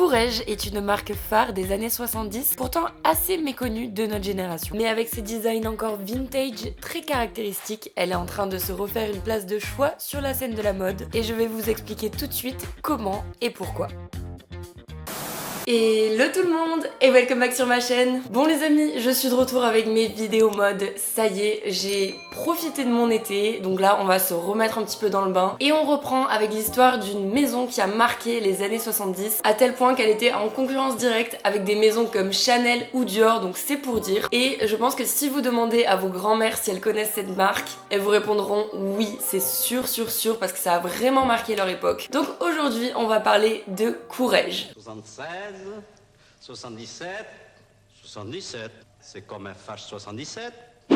Courrèges est une marque phare des années 70, pourtant assez méconnue de notre génération. Mais avec ses designs encore vintage, très caractéristiques, elle est en train de se refaire une place de choix sur la scène de la mode et je vais vous expliquer tout de suite comment et pourquoi. Hello tout le monde et welcome back sur ma chaîne. Bon les amis, je suis de retour avec mes vidéos mode. Ça y est, j'ai profité de mon été, donc là on va se remettre un petit peu dans le bain. Et on reprend avec l'histoire d'une maison qui a marqué les années 70, à tel point qu'elle était en concurrence directe avec des maisons comme Chanel ou Dior, donc c'est pour dire. Et je pense que si vous demandez à vos grands-mères si elles connaissent cette marque, elles vous répondront oui, c'est sûr, parce que ça a vraiment marqué leur époque. Donc aujourd'hui on va parler de Courrèges. 76, 77, 77, c'est comme un fâche 77.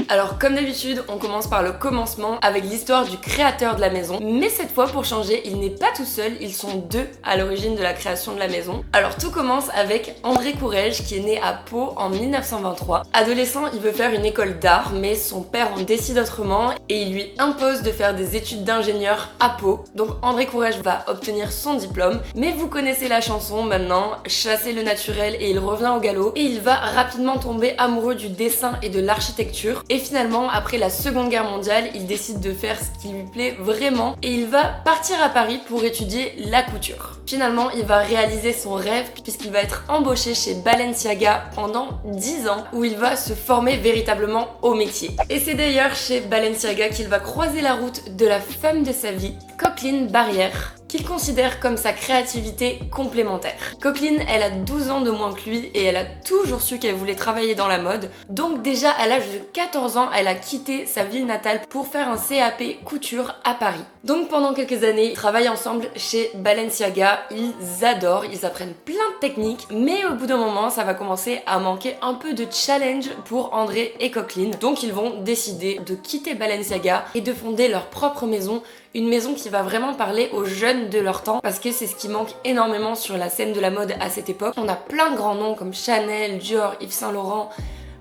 Alors comme d'habitude, on commence par le commencement avec l'histoire du créateur de la maison. Mais cette fois, pour changer, il n'est pas tout seul, ils sont deux à l'origine de la création de la maison. Alors tout commence avec André Courrèges qui est né à Pau en 1923. Adolescent, il veut faire une école d'art, mais son père en décide autrement et il lui impose de faire des études d'ingénieur à Pau. Donc André Courrèges va obtenir son diplôme, mais vous connaissez la chanson maintenant, chasser le naturel et il revient au galop. Et il va rapidement tomber amoureux du dessin et de l'architecture. Et finalement, après la Seconde Guerre mondiale, il décide de faire ce qui lui plaît vraiment et il va partir à Paris pour étudier la couture. Finalement, il va réaliser son rêve puisqu'il va être embauché chez Balenciaga pendant 10 ans où il va se former véritablement au métier. Et c'est d'ailleurs chez Balenciaga qu'il va croiser la route de la femme de sa vie, Coqueline Barrière, qu'il considère comme sa créativité complémentaire. Coqueline, elle a 12 ans de moins que lui et elle a toujours su qu'elle voulait travailler dans la mode. Donc déjà à l'âge de 14 ans, elle a quitté sa ville natale pour faire un CAP couture à Paris. Donc pendant quelques années, ils travaillent ensemble chez Balenciaga, ils adorent, ils apprennent plein de techniques, mais au bout d'un moment, ça va commencer à manquer un peu de challenge pour André et Coqueline. Donc ils vont décider de quitter Balenciaga et de fonder leur propre maison, une maison qui va vraiment parler aux jeunes de leur temps parce que c'est ce qui manque énormément sur la scène de la mode à cette époque. On a plein de grands noms comme Chanel, Dior, Yves Saint Laurent,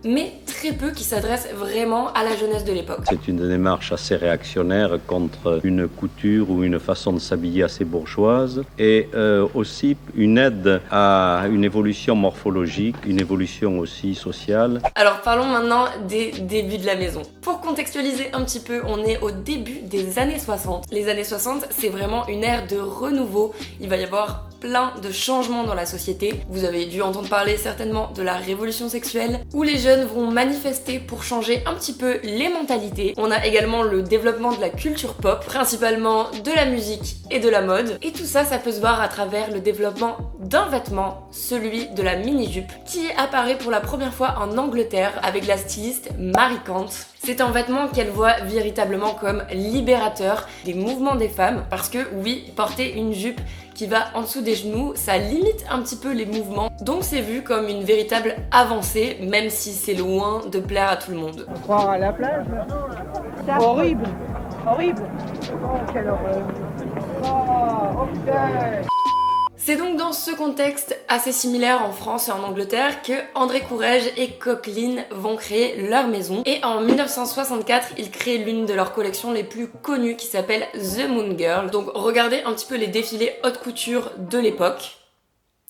mais très peu qui s'adressent vraiment à la jeunesse de l'époque. C'est une démarche assez réactionnaire contre une couture ou une façon de s'habiller assez bourgeoise et aussi une aide à une évolution morphologique, une évolution aussi sociale. Alors parlons maintenant des débuts de la maison. Pour contextualiser un petit peu, on est au début des années 60. Les années 60, c'est vraiment une ère de renouveau. Il va y avoir plein de changements dans la société. Vous avez dû entendre parler certainement de la révolution sexuelle où les jeunes vont manifester pour changer un petit peu les mentalités. On a également le développement de la culture pop, principalement de la musique et de la mode. Et tout ça, ça peut se voir à travers le développement d'un vêtement, celui de la mini-jupe, qui apparaît pour la première fois en Angleterre avec la styliste Mary Kant. C'est un vêtement qu'elle voit véritablement comme libérateur des mouvements des femmes parce que oui, porter une jupe qui va en dessous des genoux, ça limite un petit peu les mouvements. Donc c'est vu comme une véritable avancée, même si c'est loin de plaire à tout le monde. On croire à la plage. Horrible, horrible. Oh, quelle horreur. Oh, putain. C'est donc dans ce contexte assez similaire en France et en Angleterre que André Courrèges et Coqueline vont créer leur maison. Et en 1964, ils créent l'une de leurs collections les plus connues qui s'appelle The Moon Girl. Donc regardez un petit peu les défilés haute couture de l'époque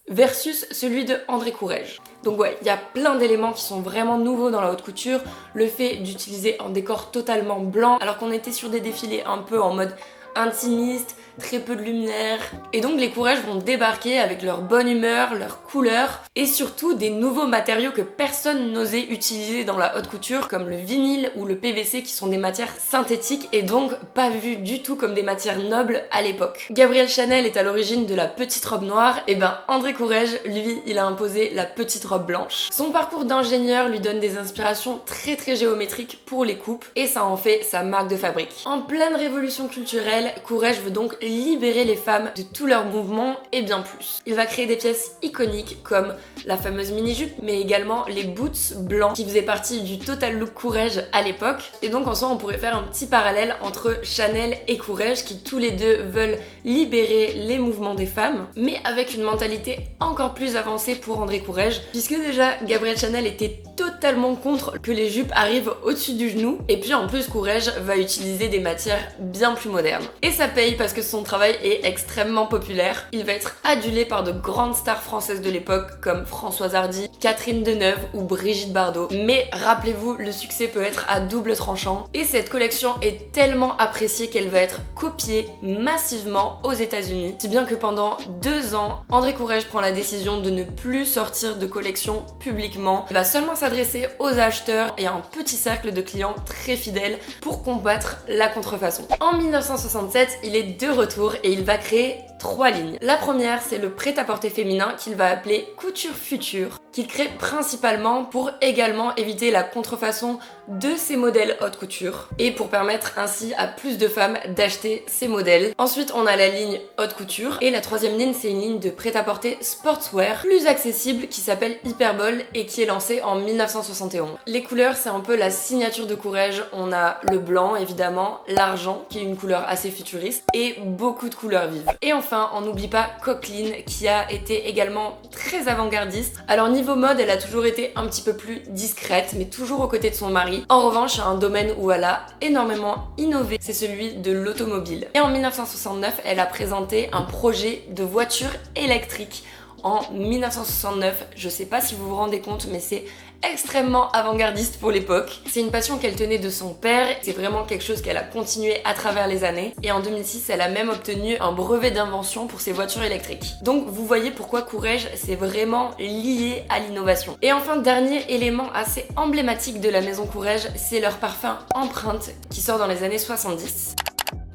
versus celui de André Courrèges. Donc ouais, il y a plein d'éléments qui sont vraiment nouveaux dans la haute couture. Le fait d'utiliser un décor totalement blanc alors qu'on était sur des défilés un peu en mode intimiste, très peu de lumière. Et donc les Courrèges vont débarquer avec leur bonne humeur, leur couleur et surtout des nouveaux matériaux que personne n'osait utiliser dans la haute couture comme le vinyle ou le PVC qui sont des matières synthétiques et donc pas vues du tout comme des matières nobles à l'époque. Gabriel Chanel est à l'origine de la petite robe noire, et ben André Courrèges, lui, il a imposé la petite robe blanche. Son parcours d'ingénieur lui donne des inspirations très géométriques pour les coupes et ça en fait sa marque de fabrique. En pleine révolution culturelle, Courrèges veut donc libérer les femmes de tous leurs mouvements et bien plus. Il va créer des pièces iconiques comme la fameuse mini-jupe, mais également les boots blancs qui faisaient partie du total look Courrèges à l'époque. Et donc en soi, on pourrait faire un petit parallèle entre Chanel et Courrèges qui tous les deux veulent libérer les mouvements des femmes, mais avec une mentalité encore plus avancée pour André Courrèges, puisque déjà Gabriel Chanel était totalement contre que les jupes arrivent au-dessus du genou, et puis en plus Courrèges va utiliser des matières bien plus modernes. Et ça paye parce que son son travail est extrêmement populaire. Il va être adulé par de grandes stars françaises de l'époque comme Françoise Hardy, Catherine Deneuve ou Brigitte Bardot. Mais rappelez-vous, le succès peut être à double tranchant et cette collection est tellement appréciée qu'elle va être copiée massivement aux États-Unis. Si bien que pendant 2 ans, André Courrèges prend la décision de ne plus sortir de collection publiquement. Il va seulement s'adresser aux acheteurs et à un petit cercle de clients très fidèles pour combattre la contrefaçon. En 1967, il est de retour et il va créer 3 lignes. La première, c'est le prêt-à-porter féminin qu'il va appeler Couture Future, qu'il crée principalement pour également éviter la contrefaçon de ses modèles haute couture et pour permettre ainsi à plus de femmes d'acheter ces modèles. Ensuite, on a la ligne haute couture et la 3e ligne, c'est une ligne de prêt-à-porter sportswear plus accessible qui s'appelle Hyperbole et qui est lancée en 1971. Les couleurs, c'est un peu la signature de Courrèges. On a le blanc évidemment, l'argent qui est une couleur assez futuriste et beaucoup de couleurs vives. Et enfin, on n'oublie pas Coqueline qui a été également très avant-gardiste. Alors niveau mode, elle a toujours été un petit peu plus discrète mais toujours aux côtés de son mari. En revanche, il y a un domaine où elle a énormément innové, c'est celui de l'automobile. Et en 1969, elle a présenté un projet de voiture électrique. En 1969, je sais pas si vous vous rendez compte, mais c'est extrêmement avant-gardiste pour l'époque. C'est une passion qu'elle tenait de son père, c'est vraiment quelque chose qu'elle a continué à travers les années. Et en 2006, elle a même obtenu un brevet d'invention pour ses voitures électriques. Donc vous voyez pourquoi Courrèges, c'est vraiment lié à l'innovation. Et enfin, dernier élément assez emblématique de la maison Courrèges, c'est leur parfum Empreinte qui sort dans les années 70.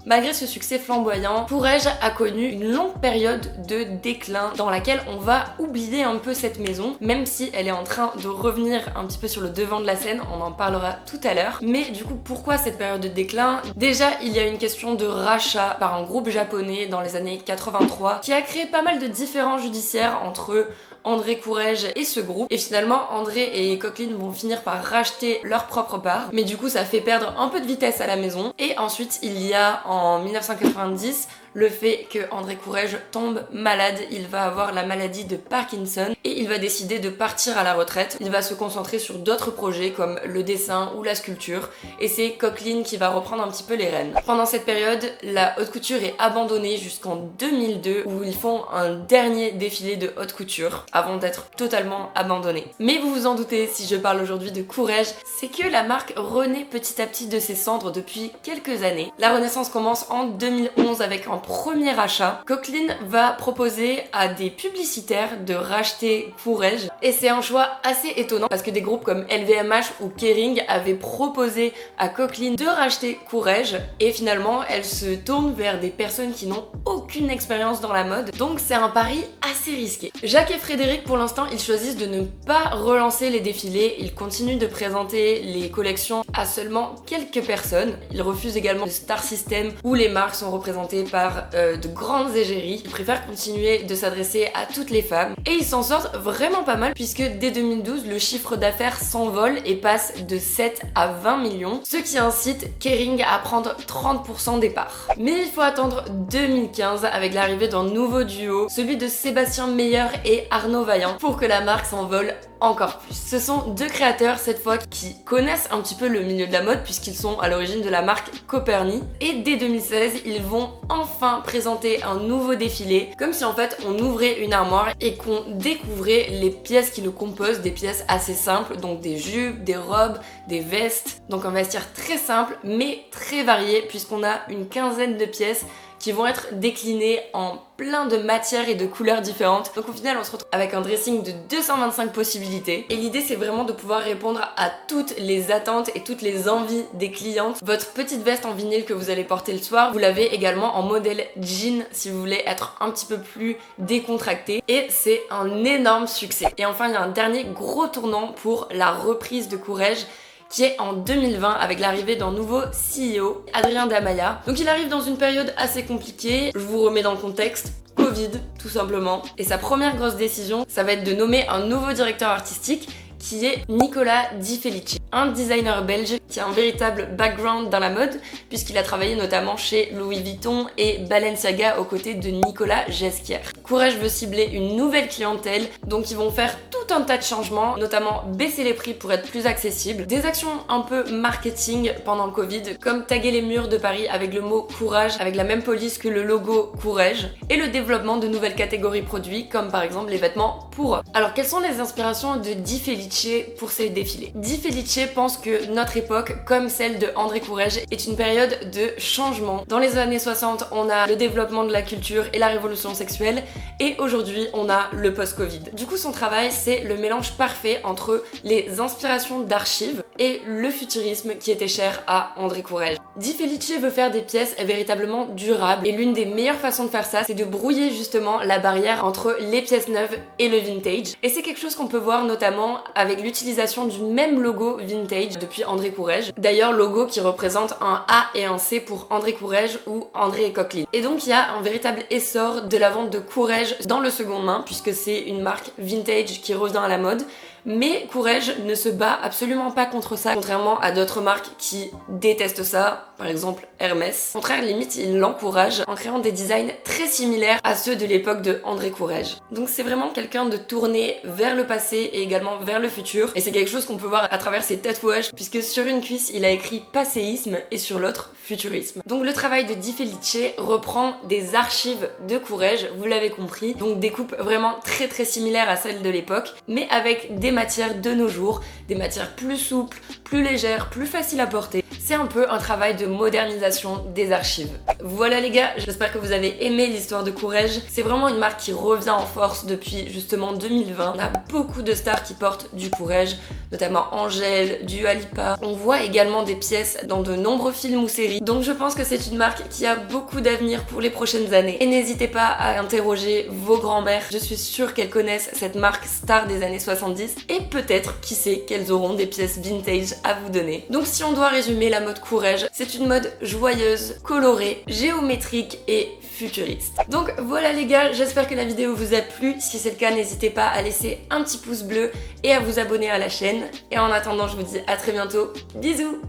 Malgré ce succès flamboyant, Courrèges a connu une longue période de déclin dans laquelle on va oublier un peu cette maison, même si elle est en train de revenir un petit peu sur le devant de la scène, on en parlera tout à l'heure. Mais du coup, pourquoi cette période de déclin? Déjà, il y a une question de rachat par un groupe japonais dans les années 83 qui a créé pas mal de différends judiciaires entre André Courrèges et ce groupe. Et finalement, André et Coqueline vont finir par racheter leur propre part. Mais du coup, ça fait perdre un peu de vitesse à la maison. Et ensuite, il y a en 1990 le fait que André Courrèges tombe malade, il va avoir la maladie de Parkinson et il va décider de partir à la retraite. Il va se concentrer sur d'autres projets comme le dessin ou la sculpture et c'est Coqueline qui va reprendre un petit peu les rênes. Pendant cette période, la haute couture est abandonnée jusqu'en 2002 où ils font un dernier défilé de haute couture avant d'être totalement abandonnée. Mais vous vous en doutez, si je parle aujourd'hui de Courrèges, c'est que la marque renaît petit à petit de ses cendres depuis quelques années. La renaissance commence en 2011 avec un premier achat. Coqueline va proposer à des publicitaires de racheter Courrèges et c'est un choix assez étonnant parce que des groupes comme LVMH ou Kering avaient proposé à Coqueline de racheter Courrèges et finalement elle se tourne vers des personnes qui n'ont aucune expérience dans la mode, donc c'est un pari assez risqué. Jacques et Frédéric pour l'instant ils choisissent de ne pas relancer les défilés, ils continuent de présenter les collections à seulement quelques personnes. Ils refusent également le Star System où les marques sont représentées par de grandes égéries. Ils préfèrent continuer de s'adresser à toutes les femmes et ils s'en sortent vraiment pas mal puisque dès 2012 le chiffre d'affaires s'envole et passe de 7 à 20 millions, ce qui incite Kering à prendre 30% des parts. Mais il faut attendre 2015 avec l'arrivée d'un nouveau duo, celui de Sébastien Meyer et Arnaud Vaillant, pour que la marque s'envole encore plus. Ce sont deux créateurs cette fois qui connaissent un petit peu le milieu de la mode puisqu'ils sont à l'origine de la marque Coperni et dès 2016 ils vont enfin présenter un nouveau défilé comme si en fait on ouvrait une armoire et qu'on découvrait les pièces qui le composent, des pièces assez simples, donc des jupes, des robes, des vestes, donc un vestiaire très simple mais très varié puisqu'on a une quinzaine de pièces qui vont être déclinées en plein de matières et de couleurs différentes. Donc au final on se retrouve avec un dressing de 225 possibilités et l'idée c'est vraiment de pouvoir répondre à toutes les attentes et toutes les envies des clientes. Votre petite veste en vinyle que vous allez porter le soir, vous l'avez également en modèle jean si vous voulez être un petit peu plus décontracté et c'est un énorme succès. Et enfin il y a un dernier gros tournant pour la reprise de Courrèges qui est en 2020 avec l'arrivée d'un nouveau CEO, Adrien Damaya. Donc il arrive dans une période assez compliquée, je vous remets dans le contexte. Covid, tout simplement. Et sa première grosse décision, ça va être de nommer un nouveau directeur artistique qui est Nicolas Di Felici, un designer belge qui a un véritable background dans la mode puisqu'il a travaillé notamment chez Louis Vuitton et Balenciaga aux côtés de Nicolas Ghesquière. Courrèges veut cibler une nouvelle clientèle, donc ils vont faire tout un tas de changements, notamment baisser les prix pour être plus accessible, des actions un peu marketing pendant le Covid, comme taguer les murs de Paris avec le mot courage, avec la même police que le logo Courrèges, et le développement de nouvelles catégories produits, comme par exemple les vêtements pour hommes. Alors quelles sont les inspirations de Di Felice pour ces défilés? Di Felice pense que notre époque, comme celle de André Courrèges, est une période de changement. Dans les années 60, on a le développement de la culture et la révolution sexuelle, et aujourd'hui on a le post-Covid. Du coup son travail c'est le mélange parfait entre les inspirations d'archives et le futurisme qui était cher à André Courrèges. Di Felice veut faire des pièces véritablement durables, et l'une des meilleures façons de faire ça c'est de brouiller justement la barrière entre les pièces neuves et le vintage, et c'est quelque chose qu'on peut voir notamment avec l'utilisation du même logo vintage depuis André Courrèges. D'ailleurs logo qui représente un A et un C pour André Courrèges ou André et Coqueline. Et donc il y a un véritable essor de la vente de Courrèges dans le seconde main, puisque c'est une marque vintage qui revient à la mode. Mais Courrèges ne se bat absolument pas contre ça, contrairement à d'autres marques qui détestent ça, par exemple Hermès. Au contraire, limite, il l'encourage en créant des designs très similaires à ceux de l'époque de André Courrèges. Donc c'est vraiment quelqu'un de tourné vers le passé et également vers le futur, et c'est quelque chose qu'on peut voir à travers ses tatouages, puisque sur une cuisse, il a écrit passéisme et sur l'autre, futurisme. Donc le travail de Di Felice reprend des archives de Courrèges, vous l'avez compris, donc des coupes vraiment très similaires à celles de l'époque, mais avec des matières de nos jours, des matières plus souples, plus légères, plus faciles à porter. C'est un peu un travail de modernisation des archives. Voilà les gars, j'espère que vous avez aimé l'histoire de Courrèges. C'est vraiment une marque qui revient en force depuis justement 2020. On a beaucoup de stars qui portent du Courrèges, notamment Angèle, Dua Lipa. On voit également des pièces dans de nombreux films ou séries. Donc je pense que c'est une marque qui a beaucoup d'avenir pour les prochaines années. Et n'hésitez pas à interroger vos grands-mères. Je suis sûre qu'elles connaissent cette marque star des années 70. Et peut-être, qui sait, qu'elles auront des pièces vintage à vous donner. Donc si on doit résumer la mode Courrèges, c'est une mode joyeuse, colorée, géométrique et futuriste. Donc voilà les gars, j'espère que la vidéo vous a plu. Si c'est le cas, n'hésitez pas à laisser un petit pouce bleu et à vous abonner à la chaîne. Et en attendant, je vous dis à très bientôt. Bisous!